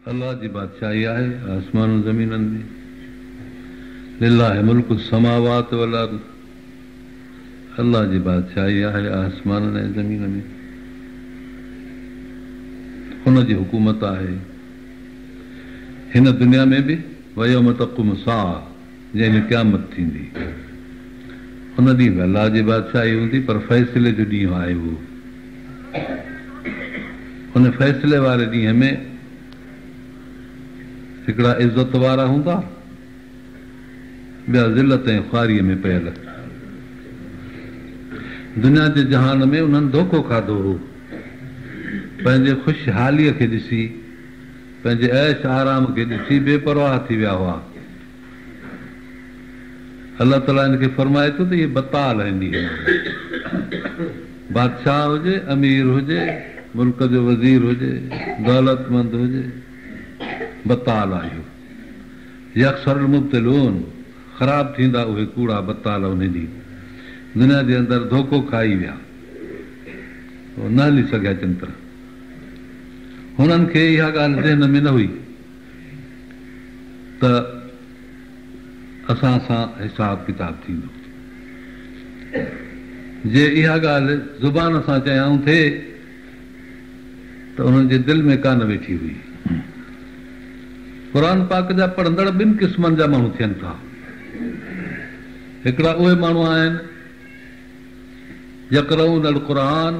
अल्लाह जी बादशाही आहे आसमान ज़मीननि में। लिल्लाहि मुल्कु समावात वल अर्द। अल्लाह जी बादशाही आहे आसमान ऐं ज़मीन में। हुन जी हुकूमत आहे हिन दुनिया में बि वयौम तक़ूमु साअ, जंहिंमें क़यामत थींदी। हुन ॾींहुं बि अल्लाह जी बादशाही हूंदी, पर फ़ैसिले जो ॾींहुं आहे उहो। हुन फ़ैसिले वारे ॾींहं में हिकिड़ा इज़त वारा हूंदा, ॿिया ज़िलत ऐं ख़्वारीअ में पियल। दुनिया जे जहान में उन्हनि धोखो खाधो हो, पंहिंजे ख़ुशहालीअ खे ॾिसी, पंहिंजे ऐश आराम खे ॾिसी बेपरवाह थी विया हुआ। अलाह ताला हिनखे फरमाए थो त इहे बताल आहिनि। बादशाह हुजे, अमीर हुजे, मुल्क जो वज़ीर हुजे, दौलतमंद हुजे, बताल आहियो। यक्सरुल मुब्तिलून, ख़राब थींदा उहे कूड़ा बताल। उन ॾींहुं दुनिया जे अंदरि धोखो खाई विया, न हली सघिया चङी तरह। हुननि खे इहा ॻाल्हि ज़हन में न हुई त असां सां हिसाब किताब थींदो। जे इहा ॻाल्हि ज़ुबान सां चयाऊं थिए त उन्हनि जे दिलि में कान वेठी हुई। क़ुर पाक जा पढ़ंदड़ ॿिनि क़िस्मनि जा माण्हू थियनि था। हिकिड़ा उहे माण्हू आहिनि यक़रऊन अल क़ुरान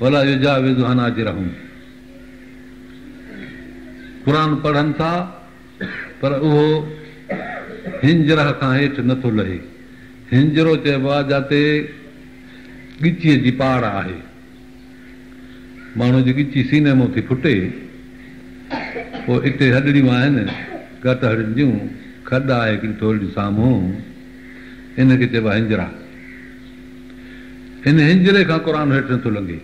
वला युजाविज़ु हनाजिरहुम। क़ुरान पढ़नि था पर उहो हिंजर खां हेठि नथो लहे। हिंजरो चइबो आहे जिते ॻिचीअ जी पाड़ आहे। माण्हू जी ॻिची सीने मां थी फुटे, पोइ हिते हॾड़ियूं आहिनि, घटि हॾियुनि जूं, खॾ आहे हिकिड़ी थोरी साम्हूं, इनखे चइबो आहे हिंजरा। हिन हिंजरे खां क़ुर हेठि नथो लंघे,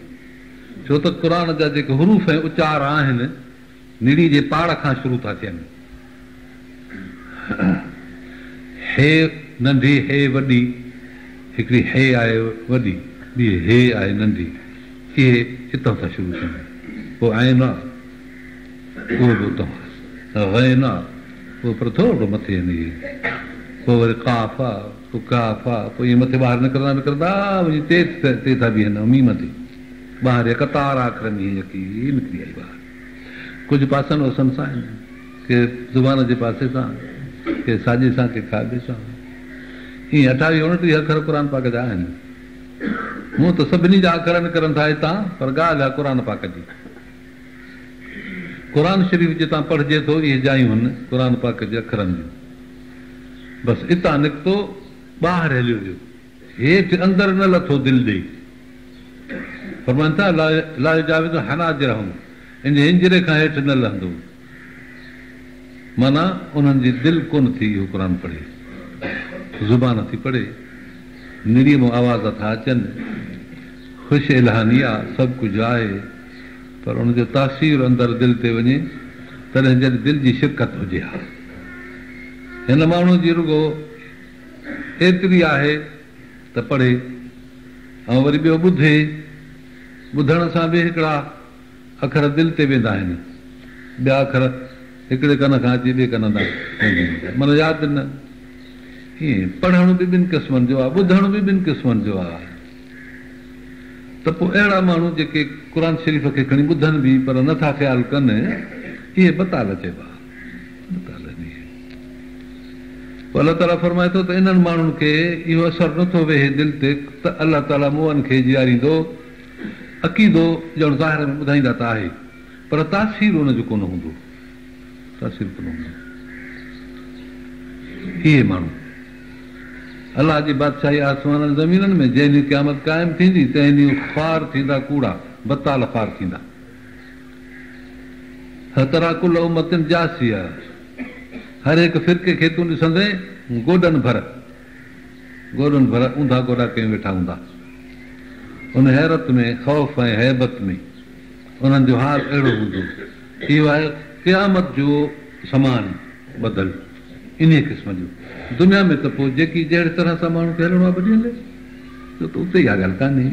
छो त क़ुर जा जेके हरूफ ऐं उचार आहिनि निड़ी जे पाड़ खां शुरू था थियनि। हे नंढी, हे वॾी, हिकिड़ी हे आहे वॾी, ॿी हे आहे नंढी, इहे हितां था शुरू थियनि। पोइ आइन आहे, उहो बि उतां, गैन आहे, उहो पर थोरो मथे ईंदी। पोइ वरी काफ़ आहे, पोइ काफ़ आहे, पोइ इहे मथे ॿाहिरि निकिरंदा वञी ते था बीहनि मीम ते ॿाहिरि कतार आख़िरनि यकी निकिरी आई ॿाहिरि। कुझु पासनि वसनि सां आहिनि, के ज़ुबान जे पासे सां, के साॼे सां, के खाॿे सां। ईअं 28-29 अखर क़ुर पाक जा आहिनि। मूं त सभिनी जा अखर निकिरनि था हितां, पर ॻाल्हि आहे क़ुर पाक जी। क़ुर शरीफ़ जितां पढ़िजे थो इहे जायूं आहिनि क़ुर पाक जे अखरनि जूं। बसि हितां निकितो ॿाहिरि हलियो वियो, हेठि अंदरि न लथो दिलि ॾेई। फरमाइनि था ला युजाविज़ु हनाजिरहुम, इन हिंजरे खां हेठि न लहंदो। माना उन्हनि जी दिलि कोन थी इहो क़ुर पढ़े, ज़ुबान थी पढ़े, निड़ीअ मां आवाज़ था अचनि, ख़ुशि इल्हानी आहे, सभु कुझु आहे, पर उनजो तासीर अंदरि दिलि ते वञे तॾहिं जॾहिं दिलि जी शिरकत हुजे हा। हिन माण्हू जी रुगो एतिरी आहे त पढ़े ऐं वरी ॿियो ॿुधे। ॿुधण सां बि हिकिड़ा अखर दिलि ते वेंदा आहिनि, ॿिया अखर हिकिड़े कन खां अची ॿिए कन तां, माना यादि न। ईअं पढ़ण बि ॿिनि क़िस्मनि जो आहे, ॿुधण बि ॿिनि क़िस्मनि जो आहे। त पोइ अहिड़ा माण्हू जेके क़ुर शरीफ़ खे खणी ॿुधनि बि पर नथा ख़्यालु कनि, इहे बताल चइबा। पोइ अलाह ताला फरमाए थो त इन्हनि माण्हुनि खे इहो असरु नथो वेहे दिलि ते त अलाह ताला मुंहंनि खे ॾियारींदो। अक़ीदो ॼण ज़ाहिर में ॿुधाईंदा त आहे, पर तासीर हुनजो कोन हूंदो, तासीर कोन हूंदो। इहे माण्हू अलाह जी बादशाही आसमान ज़मीननि में जंहिं ॾींहुं क़यामत क़ाइमु थींदी तंहिं ॾींहुं ख़्वार थींदा कूड़ा, बताल ख़्वार थींदा। हतरा कुल उम्मतिन जासिया, हर हिकु फ़िरके खे तूं ॾिसंदे गोॾनि भर ऊंधा गोॾा कयूं वेठा हूंदा। उन हैरत में, ख़ौफ़ ऐं हैबत में उन्हनि जो हाल अहिड़ो हूंदो। इहो आहे क़यामत जो समान बदल इन क़िस्म जो। दुनिया में त पोइ जेकी जहिड़ी तरह सां माण्हू खे हलणो आहे भॼी हले, छो त उते इहा ॻाल्हि कान्हे।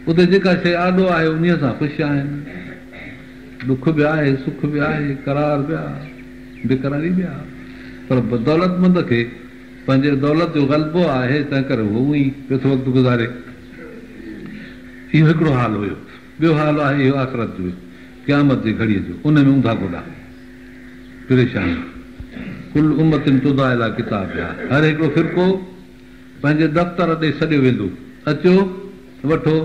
उते जेका शइ आॾो आहे उन सां ख़ुशि आहिनि। ॾुख बि आहे, सुख बि आहे, करार बि आहे, बेकरारी बि आहे, पर दौलतमंद खे पंहिंजे दौलत जो ग़लबो आहे, तंहिं करे उहो उहो ई पियो थो वक़्तु गुज़ारे। इहो हिकिड़ो हाल हुयो। ॿियो हाल आहे इहो आख़िरत जो, क़यामत जी घड़ीअ जो, उन में ऊंधा गोॾा परेशानी। कुल उम्मतिन तुदा इला किताब आहे, हर हिकिड़ो फ़िरक़ो पंहिंजे दफ़्तर ॾे सॾियो वेंदो, अचो वठो,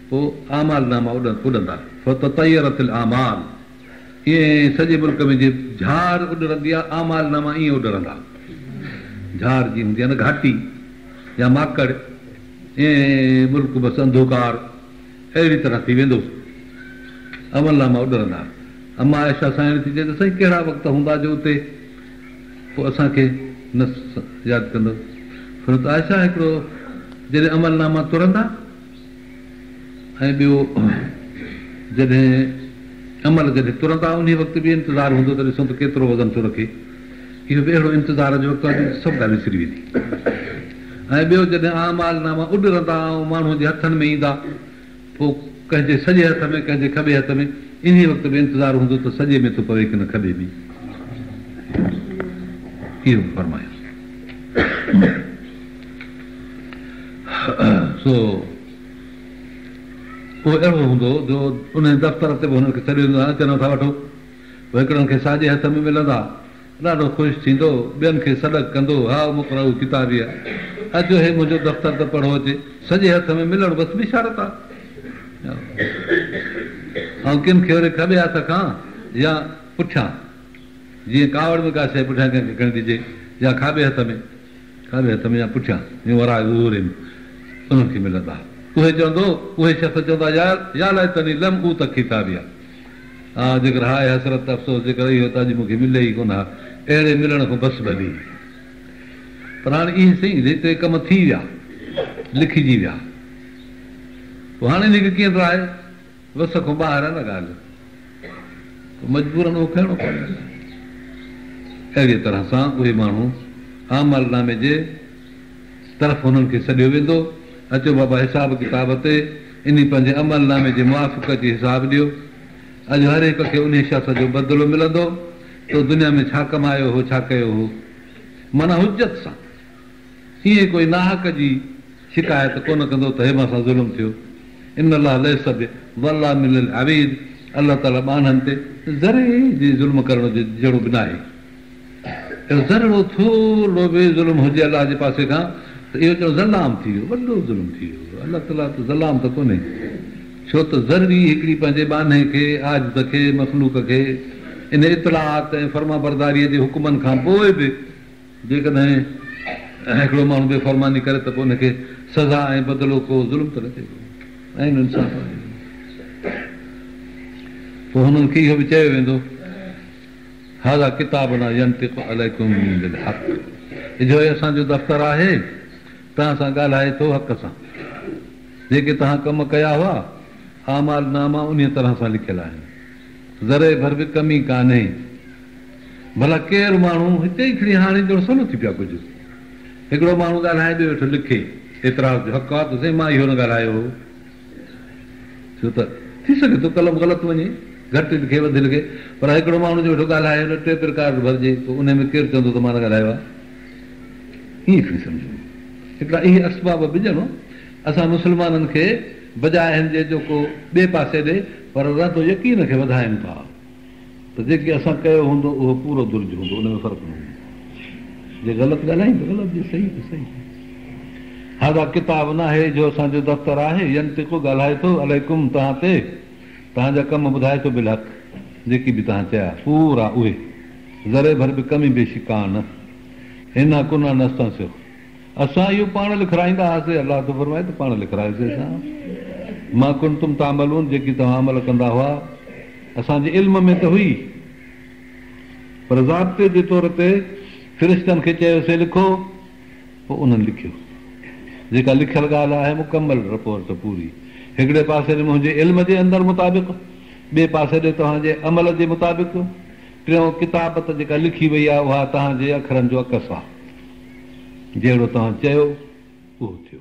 पोइ आमाल नामा उॾंदा फ़ततयरतिल आमाल, ईअं सॼे मुल्क में जीअं झार उॾरंदी आहे, आमाल नामा ईअं उॾरंदा। झार जी हूंदी आहे न घाटी या माकड़, ईअं मुल्क बसि अंधकार अहिड़ी तरह थी वेंदो, अमल नामा उॾरंदा। अमा आयशा साईं थी चए त साईं कहिड़ा वक़्तु हूंदा जो उते पोइ असांखे न यादि कंदो। छो त आयशा हिकिड़ो जॾहिं अमल नामा तुरंदा, ऐं ॿियो जॾहिं अमल जॾहिं तुरंदा उन वक़्तु बि इंतज़ारु हूंदो त ॾिसूं त केतिरो वज़न थो रखे। इहो बि अहिड़ो इंतज़ार जो वक़्तु आहे सभु ॻाल्हि विसरी वेंदी। ऐं ॿियो जॾहिं आमाल नामा उॾरंदा ऐं माण्हूअ जे हथनि में ईंदा, पोइ कंहिंजे सॼे हथ में कंहिंजे खॿे हथ में, इन वक़्तु बि इंतज़ारु हूंदो त सॼे में थो पवे की न खॿे में। इहो फरमायो। सो पोइ अहिड़ो हूंदो जो उन दफ़्तर ते बि हुननि खे सॾियो वेंदो, अचनि था वठो, हिकिड़नि खे साॼे हथ में मिलंदा, ॾाढो ख़ुशि थींदो, ॿियनि खे सॾक कंदो, हा मोकिलियो किताब आहे, अचो हे मुंहिंजो दफ़्तर त पढ़ो अचे, सॼे हथ में मिलणु बसि बिशारत आहे। ऐं किन खे वरी खॿे हथ खां या पुठियां, जीअं कावड़ में का शइ पुठियां कंहिंखे खणी ॾिजे, या खाॿे हथ में या पुठियां वराए उन्हनि खे मिलंदा। उहे शख़्स चवंदा या लाइ तनी लम ऊ त किताबी आहे, हा जेकर हाय हसरत अफ़सोस, जेकर इहो त अॼु मूंखे मिले ई कोन हा, अहिड़े मिलण खां बसि भली। पर हाणे इहे सही हिते कम थी विया, लिखिजी विया, पोइ हाणे हिनखे कीअं थो आहे, वस खां ॿाहिरि आहे न ॻाल्हि, मजबूरन उहो खणणो पवंदो। अहिड़ी तरह सां उहे माण्हू आमल नामे जे तरफ़ हुननि खे सॾियो वेंदो, अचो बाबा हिसाब किताब ते इन पंहिंजे अमल नामे जे मुआफ़िक़ जे हिसाब ॾियो। अॼु हर हिक खे उन शख़्स जो बदिलो मिलंदो तो दुनिया में छा कमायो हो, छा कयो हो, माना हुजत सां। ईअं कोई नाहक जी शिकायत कोन कंदो त हे मां सां ज़ुल्म थियो। इन अलाह लैस बिज़ल्लामिल लिल अबीद, अलाह ताला ॿाननि ते ज़रे जी ज़ुल्म करण जो जहिड़ो बि न आहे। ज़रो थोरो बि ज़ुल्म हुजे अलाह जे पासे खां त इहो चवणो ज़लाम थी वियो, वॾो ज़ुल्म थी वियो। अलाह ताला त ज़लाम त कोन्हे, छो त ज़रूरी हिकिड़ी पंहिंजे बाने खे, आजिज़ खे, मख़लूक खे इन इतलात ऐं फर्मा बरदारीअ जे हुकुमनि खां पोइ बि जेकॾहिं हिकिड़ो माण्हू बेफ़रमानी करे त पोइ हुनखे सज़ा ऐं बदिलो को ज़ुल्म त न थिए ऐं इंसाफ़ आहे। पोइ हुननि खे इहो बि चयो वेंदो, हाज़ा किताब न यंतिक़ु अलैकुम बिल हक़, जो असांजो दफ़्तर आहे, तव्हां सां ॻाल्हाए थो हक़ सां। जेके तव्हां कम कया हुआ आमाल नामा उन तरह सां लिखियल आहिनि, ज़रे भर बि कमी कान्हे। भला केरु माण्हू हिते ई खणी हाणे जो सवलो थी पियो कुझु, हिकिड़ो माण्हू ॻाल्हाए ॿियो वेठो लिखे, एतिरा जो हक़ आहे त साईं मां इहो न ॻाल्हायो हो, छो त थी सघे थो कलम ग़लति वञे, घटि लिखे वधि लिखे, पर हिकिड़ो माण्हू जो वेठो ॻाल्हाए टेप रिकार्ड भरिजे, पोइ उन में केरु चवंदो त मां न ॻाल्हायो आहे, ईअं खणी सम्झो। हिकिड़ा इहे असबाब विझणो असां मुस्लमाननि खे बजाए हिन जे जेको ॿिए पासे ॾे, पर रतो यकीन खे वधाइनि था त जेके असां कयो हूंदो उहो पूरो दुर्ज हूंदो, उन में फ़र्क़ु न हूंदो। जे ग़लति ॻाल्हायूं त ग़लति, जे सही त सही। हाज़ा किताब न आहे जो असांजो दफ़्तर आहे, यंतिक़ु ॻाल्हाए थो अलैकुम तव्हां ते, तव्हांजा कम ॿुधाए थो बिल हक़, जेकी बि तव्हां चया पूरा उहे, ज़रे भर बि कमी बेशी कान। हिन कुना नस्तां असां इहो पाण लिखाईंदा हुआसीं, अलाह तो फरमाए त पाण लिखायोसीं असां। मां कुन तुम तामलून, जेकी तव्हां अमल कंदा हुआ असांजे इल्म में त हुई, पर ज़ाब्ते जे तौर ते फ़िरिश्तनि खे चयोसीं लिखो, पोइ उन्हनि लिखियो। जेका लिखियल ॻाल्हि आहे मुकमल रिपोर्ट पूरी, हिकिड़े पासे ॾे मुंहिंजे इल्म जे अंदरि मुताबिक़, ॿिए पासे ॾे तव्हांजे अमल जे मुताबिक़, टियों किताबत जेका लिखी वई आहे उहा तव्हांजे अखरनि जो अकस आहे, जहिड़ो तव्हां चयो उहो थियो।